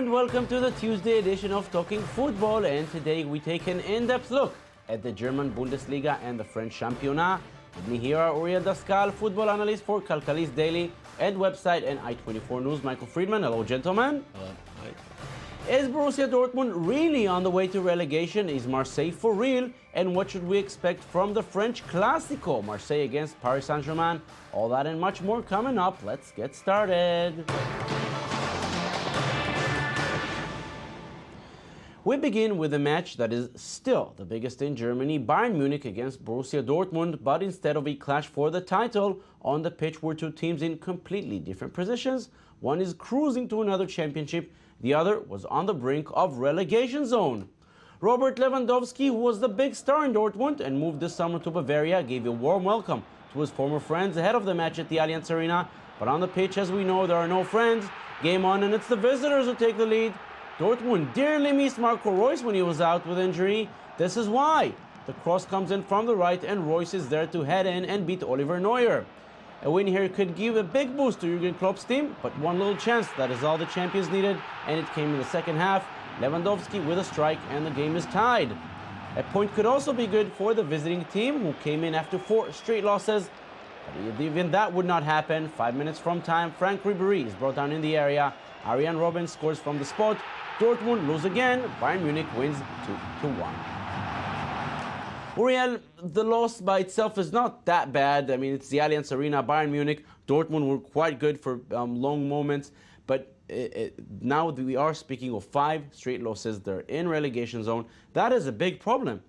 and welcome to the Tuesday edition of Talking Football. And today we take an in-depth look at the German Bundesliga and the French Championnat. With me here are Ouriel Daskal, football analyst for Calcalis Daily and website and I24 News. Michael Friedman. Hello, gentlemen. Hello. Hi. Is Borussia Dortmund really on the way to relegation? Is Marseille for real? And what should we expect from the French Classico? Marseille against Paris Saint-Germain. All that and much more coming up. Let's get started. We begin with a match that is still the biggest in Germany, Bayern Munich against Borussia Dortmund, but instead of a clash for the title, on the pitch were two teams in completely different positions. One is cruising to another championship, the other was on the brink of relegation zone. Robert Lewandowski, who was the big star in Dortmund and moved this summer to Bavaria, gave a warm welcome to his former friends ahead of the match at the Allianz Arena. But on the pitch, as we know, there are no friends. Game on, and it's the visitors who take the lead. Dortmund dearly missed Marco Reus when he was out with injury. This is why. The cross comes in from the right and Reus is there to head in and beat Oliver Neuer. A win here could give a big boost to Jurgen Klopp's team, but one little chance, that is all the champions needed, and it came in the second half. Lewandowski with a strike and the game is tied. A point could also be good for the visiting team, who came in after 4 straight losses. But even that would not happen. 5 minutes from time, Frank Ribéry is brought down in the area. Arjen Robben scores from the spot. Dortmund lose again. Bayern Munich wins 2-1. Ouriel, the loss by itself is not that bad. I mean, it's the Allianz Arena. Bayern Munich, Dortmund were quite good for long moments. But now we are speaking of 5 straight losses. They're in relegation zone. That is a big problem.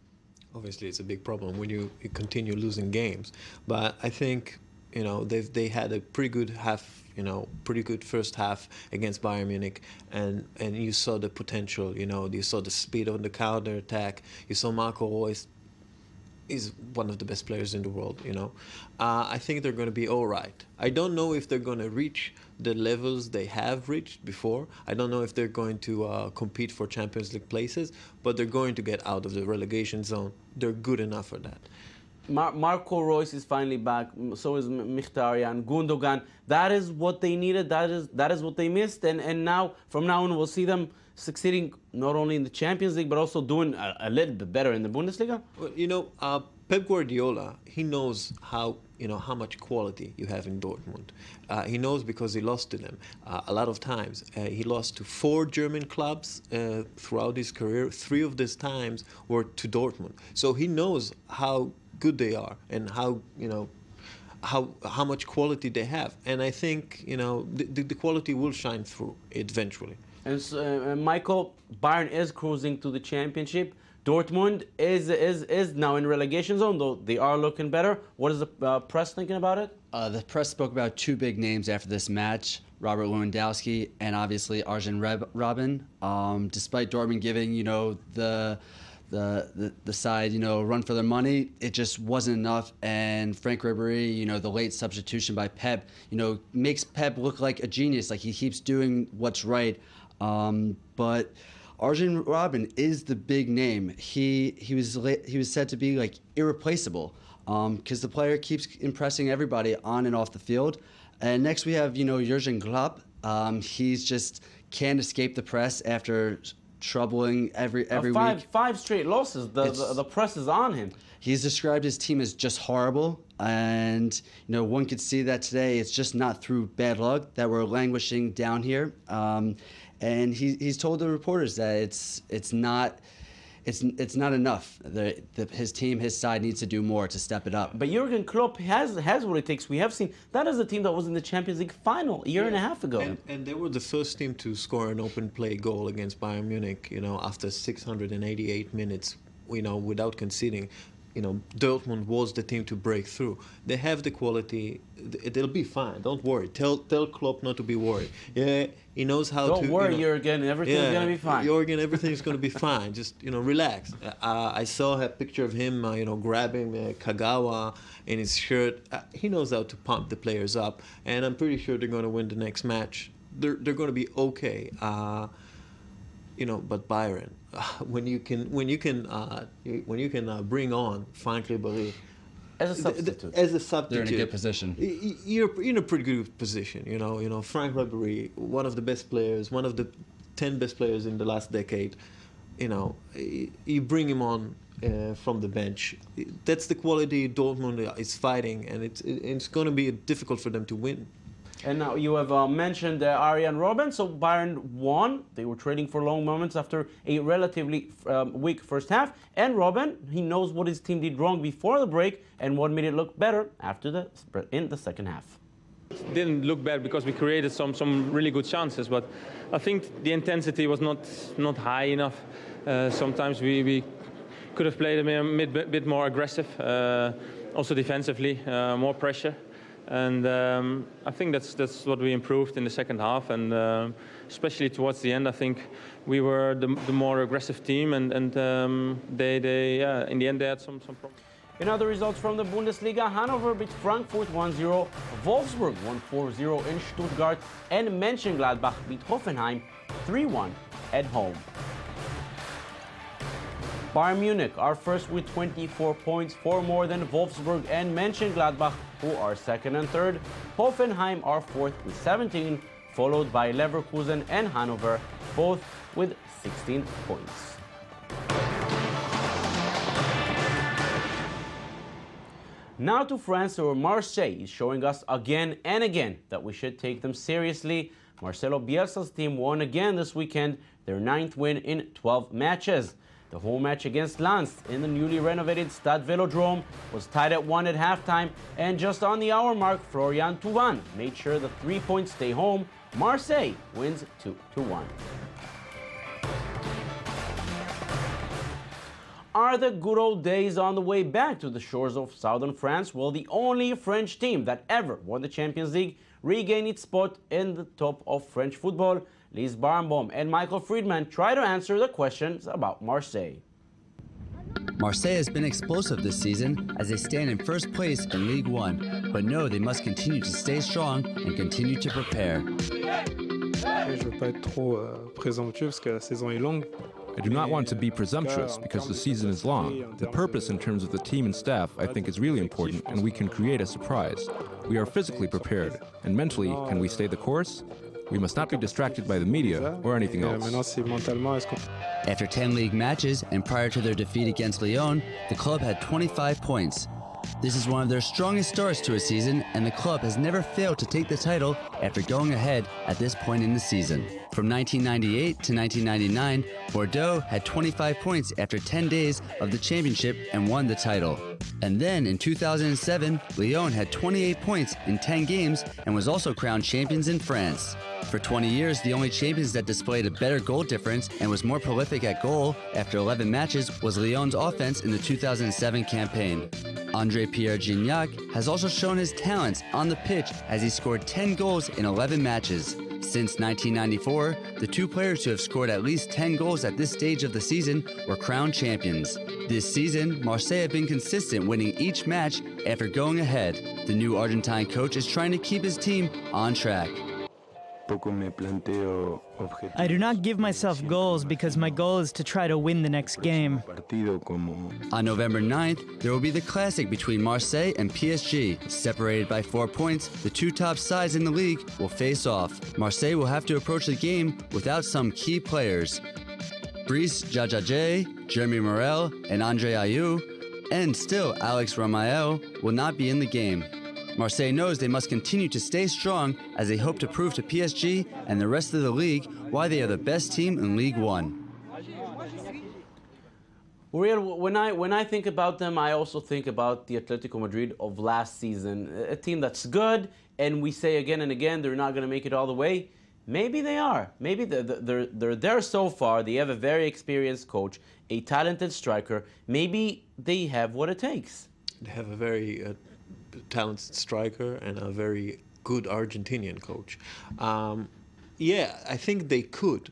Obviously, it's a big problem when you continue losing games. But I think, they had a pretty good first half against Bayern Munich, and you saw the potential. You saw the speed on the counter attack. You saw Marco Reus is one of the best players in the world. I think they're going to be all right. I don't know if they're going to reach the levels they have reached before. I don't know if they're going to compete for Champions League places, but they're going to get out of the relegation zone. They're good enough for that. Marco Reus is finally back. So is Mkhitaryan, Gundogan. That is what they needed. That is what they missed. And now, from now on, we'll see them succeeding not only in the Champions League but also doing a little bit better in the Bundesliga. Well, Pep Guardiola, he knows how much quality you have in Dortmund. He knows because he lost to them a lot of times. He lost to 4 German clubs throughout his career. 3 of these times were to Dortmund. So he knows how good they are and how much quality they have. And I think the quality will shine through eventually. And so, Michael, Bayern is cruising to the championship. Dortmund is now in relegation zone, though they are looking better. What is the press thinking about it? The press spoke about 2 big names after this match, Robert Lewandowski and obviously Arjen Robben. Despite Dortmund giving the side run for their money, it just wasn't enough. And Frank Ribéry, the late substitution by Pep, makes Pep look like a genius, like he keeps doing what's right. But Arjen Robben is the big name. He was said to be like irreplaceable because the player keeps impressing everybody on and off the field. And next we have Jurgen Klopp. He's just can't escape the press after troubling every week. 5 straight losses. The press is on him. He's described his team as just horrible, and one could see that today. It's just not through bad luck that we're languishing down here. And he's told the reporters that it's not enough. His team, his side needs to do more to step it up. But Jurgen Klopp has what it takes. We have seen that is a team that was in the Champions League final a year and a half ago. And they were the first team to score an open play goal against Bayern Munich, after 688 minutes, without conceding. Dortmund was the team to break through. They have the quality. They'll be fine. Don't worry. Tell Klopp not to be worried. Yeah, he knows how to. Don't worry, Jurgen. Everything's gonna be fine. Jurgen, everything's gonna be fine. Just relax. I saw a picture of him, grabbing Kagawa in his shirt. He knows how to pump the players up, and I'm pretty sure they're gonna win the next match. They're gonna be okay. But Bayern, when you can bring on Frank Ribéry as a substitute, they're in a good position. You're in a pretty good position. Frank Ribéry, one of the best players, one of the 10 best players in the last decade, you bring him on from the bench. That's the quality Dortmund is fighting, and it's going to be difficult for them to win. And now you have mentioned Arjen Robben. So Bayern won. They were trading for long moments after a relatively weak first half. And Robben, he knows what his team did wrong before the break and what made it look better in the second half. Didn't look bad because we created some really good chances, but I think the intensity was not high enough. Sometimes we could have played a bit more aggressive, also defensively, more pressure. And I think that's what we improved in the second half, and especially towards the end, I think we were the more aggressive team, and they in the end they had some problems. In other results from the Bundesliga, Hannover beat Frankfurt 1-0, Wolfsburg won 4-0 in Stuttgart, and Mönchengladbach beat Hoffenheim 3-1 at home. Bayern Munich are first with 24 points, 4 more than Wolfsburg and Mönchengladbach, who are second and third. Hoffenheim are fourth with 17, followed by Leverkusen and Hannover, both with 16 points. Now to France, where Marseille is showing us again and again that we should take them seriously. Marcelo Bielsa's team won again this weekend, their 9th win in 12 matches. The home match against Lens in the newly renovated Stade Velodrome was tied at 1 at halftime, and just on the hour mark, Florian Thauvin made sure the 3 points stay home. Marseille wins 2-1. Are the good old days on the way back to the shores of southern France? Well, the only French team that ever won the Champions League regained its spot in the top of French football. Lise Barnbaum and Michael Friedman try to answer the questions about Marseille. Marseille has been explosive this season as they stand in first place in Ligue 1, but know they must continue to stay strong and continue to prepare. Je veux pas être trop présomptueux parce que la saison est longue. I do not want to be presumptuous because the season is long. The purpose in terms of the team and staff I think is really important, and we can create a surprise. We are physically prepared, and mentally, can we stay the course? We must not be distracted by the media or anything else. After 10 league matches and prior to their defeat against Lyon, the club had 25 points. This is one of their strongest starts to a season, and the club has never failed to take the title after going ahead at this point in the season. From 1998 to 1999, Bordeaux had 25 points after 10 days of the championship and won the title. And then in 2007, Lyon had 28 points in 10 games and was also crowned champions in France. For 20 years, the only champions that displayed a better goal difference and was more prolific at goal after 11 matches was Lyon's offense in the 2007 campaign. André Pierre Gignac has also shown his talents on the pitch as he scored 10 goals in 11 matches. Since 1994, the two players who have scored at least 10 goals at this stage of the season were crowned champions. This season, Marseille have been consistent, winning each match after going ahead. The new Argentine coach is trying to keep his team on track. I do not give myself goals because my goal is to try to win the next game. On November 9th, there will be the classic between Marseille and PSG. Separated by 4 points, the two top sides in the league will face off. Marseille will have to approach the game without some key players. Brice Diagne, Jeremy Morel, and Andre Ayew, and still Alex Ramael will not be in the game. Marseille knows they must continue to stay strong as they hope to prove to PSG and the rest of the league why they are the best team in Ligue 1. Ouriel, when I think about them, I also think about the Atletico Madrid of last season, a team that's good, and we say again and again they're not going to make it all the way. Maybe they are. Maybe they're there so far. They have a very experienced coach, a talented striker. Maybe they have what it takes. They have a very talented striker and a very good Argentinian coach. Yeah, I think they could.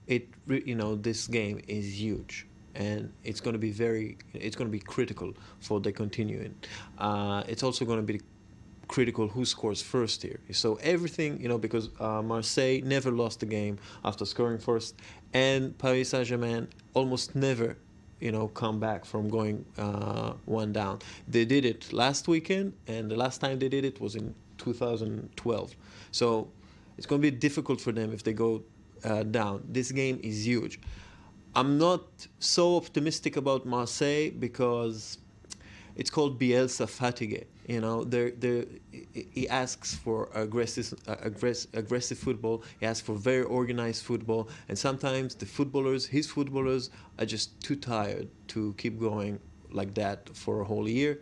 This game is huge, and it's going to be critical for the continuing. It's also going to be critical who scores first here. So everything, because Marseille never lost the game after scoring first, and Paris Saint-Germain almost never come back from going one down. They did it last weekend, and the last time they did it was in 2012. So it's going to be difficult for them if they go down. This game is huge. I'm not so optimistic about Marseille because it's called Bielsa fatigue. You know, he asks for aggressive football. He asks for very organized football, and sometimes his footballers, are just too tired to keep going like that for a whole year.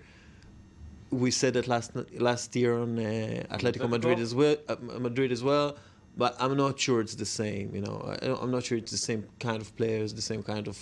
We said it last year on Atletico Madrid as well. But I'm not sure it's the same, you know. I'm not sure it's the same kind of players, the same kind of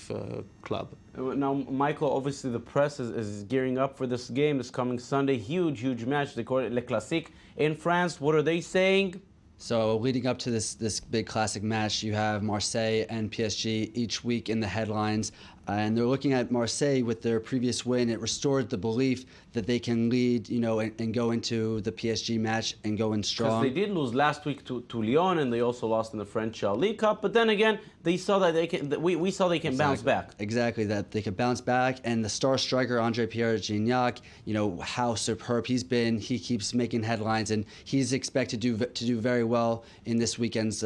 club. Now, Michael, obviously the press is gearing up for this game this coming Sunday. Huge match. They call it Le Classique in France. What are they saying? So leading up to this big classic match, you have Marseille and PSG each week in the headlines. And they're looking at Marseille with their previous win. It restored the belief that they can lead, you know, and go into the PSG match and go in strong. Because they did lose last week to Lyon, and they also lost in the French League Cup. But then again, they saw that we saw they can bounce back. Exactly, that they can bounce back. And the star striker, André-Pierre Gignac, you know, how superb he's been. He keeps making headlines, and he's expected to do very well in this weekend's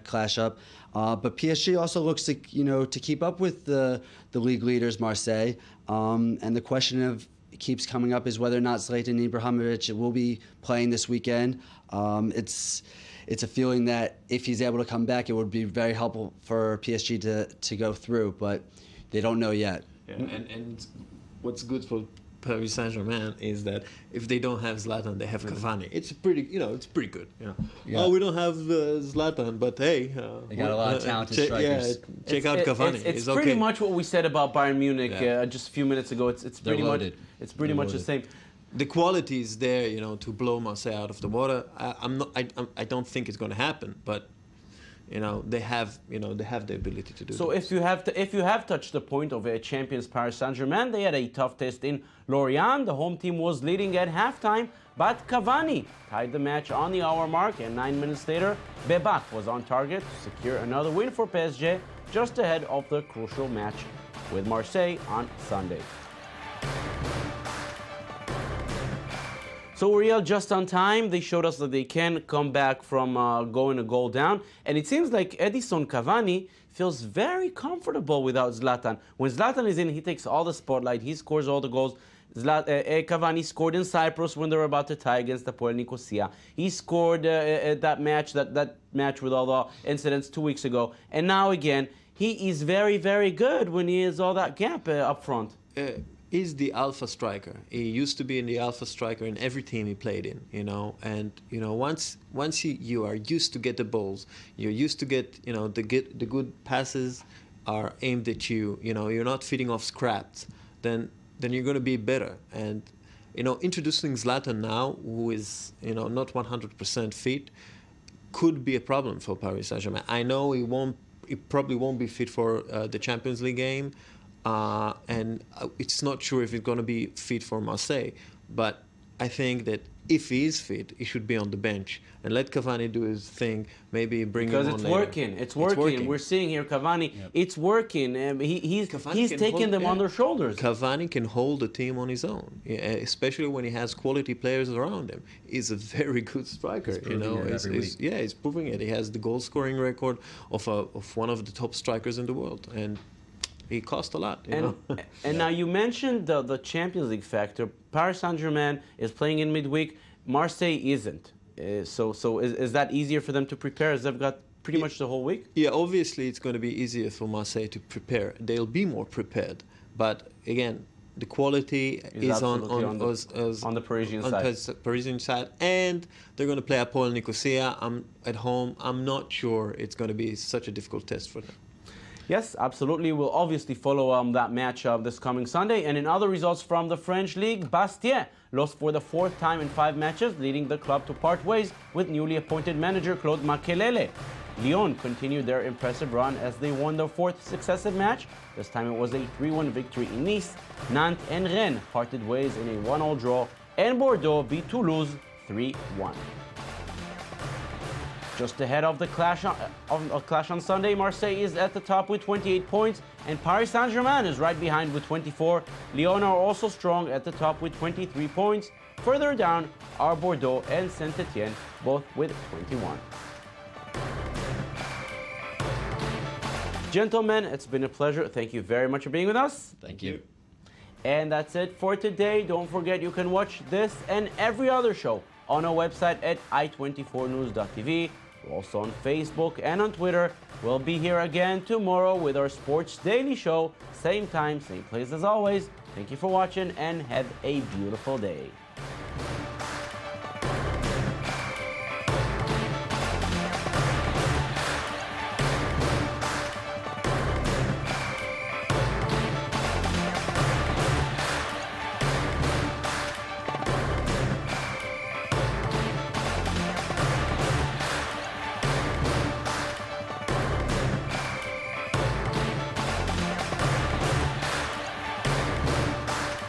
clash up. But PSG also looks to, you know, to keep up with the league leaders, Marseille. And the question keeps coming up is whether or not Zlatan Ibrahimovic will be playing this weekend. It's a feeling that if he's able to come back, it would be very helpful for PSG to go through, but they don't know yet. Yeah, and what's good for Paris Saint-Germain is that if they don't have Zlatan, they have Cavani. It's pretty good. You know? Yeah. Oh, we don't have Zlatan, but hey, they got a lot of talented strikers. Check out Cavani. It's okay. pretty much what we said about Bayern Munich just a few minutes ago. It's pretty loaded. much it's pretty much the same. The quality is there, you know, to blow Marseille out of the water. I don't think it's going to happen, but you know, they have the ability to do. So if you have touched the point of a champions Paris Saint-Germain, they had a tough test in Lorient. The home team was leading at halftime, but Cavani tied the match on the hour mark, and 9 minutes later, Bebac was on target to secure another win for PSG, just ahead of the crucial match with Marseille on Sunday. So Ouriel, just on time, they showed us that they can come back from going a goal down. And it seems like Edison Cavani feels very comfortable without Zlatan. When Zlatan is in, he takes all the spotlight. He scores all the goals. Cavani scored in Cyprus when they were about to tie against the Hapoel Nicosia. He scored that match with all the incidents 2 weeks ago. And now again, he is very, very good when he has all that gap up front. Is the alpha striker. He used to be in the alpha striker in every team he played in, you know. And you know, once you are used to get the balls, you're used to get, you know, the good passes are aimed at you. You know, you're not feeding off scraps. Then you're going to be better. And you know, introducing Zlatan now, who is, you know, not 100% fit, could be a problem for Paris Saint-Germain. I know he probably won't be fit for the Champions League game. And it's not sure if he's going to be fit for Marseille, but I think that if he is fit, he should be on the bench and let Cavani do his thing. Maybe bring him on later. Because it's working. We're seeing here Cavani. Yep. It's working. He's taking them on their shoulders. Cavani can hold a team on his own, especially when he has quality players around him. He's a very good striker. He's proving it. He has the goal-scoring record of one of the top strikers in the world, and he cost a lot, you know. And now you mentioned the Champions League factor. Paris Saint-Germain is playing in midweek. Marseille isn't. So is that easier for them to prepare as they've got pretty much the whole week? Yeah, obviously it's going to be easier for Marseille to prepare. They'll be more prepared. But again, the quality is on the Parisian side. And they're going to play Hapoel Nicosia at home. I'm not sure it's going to be such a difficult test for them. Yes, absolutely. We'll obviously follow that match this coming Sunday. And in other results from the French League, Bastia lost for the 4th time in 5 matches, leading the club to part ways with newly appointed manager Claude Makelele. Lyon continued their impressive run as they won their 4th successive match. This time it was a 3-1 victory in Nice. Nantes and Rennes parted ways in a 1-1 draw, and Bordeaux beat Toulouse 3-1. Just ahead of the clash on Sunday, Marseille is at the top with 28 points, and Paris Saint-Germain is right behind with 24. Lyon are also strong at the top with 23 points. Further down are Bordeaux and Saint-Etienne, both with 21. Gentlemen, it's been a pleasure. Thank you very much for being with us. Thank you. And that's it for today. Don't forget you can watch this and every other show on our website at i24news.tv. We're also on Facebook and on Twitter. We'll be here again tomorrow with our Sports Daily Show. Same time, same place as always. Thank you for watching and have a beautiful day.